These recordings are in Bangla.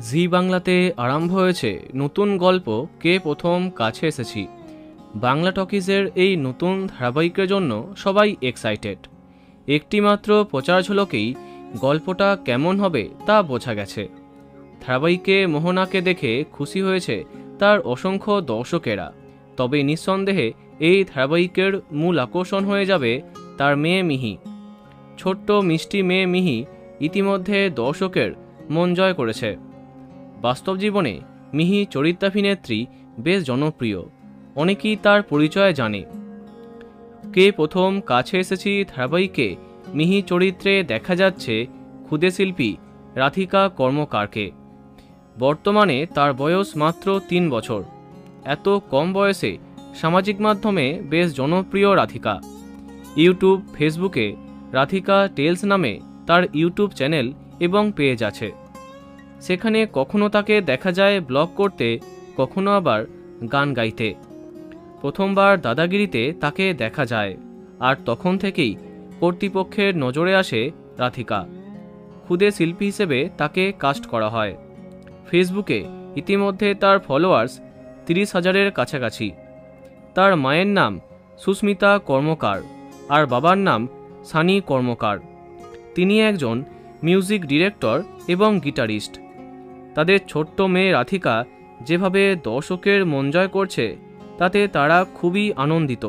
জি বাংলাতে আরম্ভ হয়েছে নতুন গল্প কে প্রথম কাছে এসেছি। বাংলা টকিজের এই নতুন ধারাবাহিকের জন্য সবাই এক্সাইটেড। একটি মাত্র প্রচার ঝলকেই গল্পটা কেমন হবে তা বোঝা গেছে। ধারাবাহিকে মোহনাকে দেখে খুশি হয়েছে তার অসংখ্য দর্শকেরা, তবে নিঃসন্দেহে এই ধারাবাহিকের মূল আকর্ষণ হয়ে যাবে তার মেয়ে মিহি। ছোট্ট মিষ্টি মেয়ে মিহি ইতিমধ্যে দর্শকের মন জয় করেছে। বাস্তব জীবনে মিহি চরিত্রাভিনেত্রী বেশ জনপ্রিয়, অনেকেই তার পরিচয় জানে। কে প্রথম কাছে এসেছি ধারাবাহিকে মিহি চরিত্রে দেখা যাচ্ছে ক্ষুদে শিল্পী রাধিকা কর্মকারকে। বর্তমানে তার বয়স মাত্র 3 বছর। এত কম বয়সে সামাজিক মাধ্যমে বেশ জনপ্রিয় রাধিকা। ইউটিউব, ফেসবুকে রাধিকা টেলস নামে তার ইউটিউব চ্যানেল এবং পেজ আছে। সেখানে কখনো তাকে দেখা যায় ব্লগ করতে, কখনো আবার গান গাইতে। প্রথমবার দাদাগিরিতে তাকে দেখা যায়, আর তখন থেকেই কর্তৃপক্ষের নজরে আসে রাধিকা। ক্ষুদে শিল্পী হিসেবে তাকে কাস্ট করা হয়। ফেসবুকে ইতিমধ্যে তার ফলোয়ার্স 30,000-এর কাছাকাছি। তার মায়ের নাম সুস্মিতা কর্মকার আর বাবার নাম সানি কর্মকার। তিনি একজন মিউজিক ডিরেক্টর এবং গিটারিস্ট। তাদের ছোট্ট মেয়ে রাধিকা যেভাবে দর্শকের মন জয় করছে তাতে তারা খুবই আনন্দিত।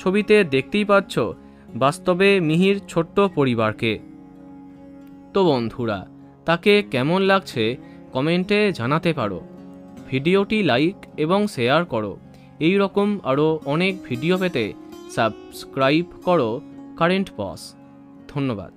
ছবিতে দেখতেই পাচ্ছ বাস্তবে মিহির ছোট্ট পরিবারকে। তো বন্ধুরা, তাকে কেমন লাগছে কমেন্টে জানাতে পারো। ভিডিওটি লাইক এবং শেয়ার করো। এই রকম আরও অনেক ভিডিও পেতে সাবস্ক্রাইব করো কারেন্ট বস। ধন্যবাদ।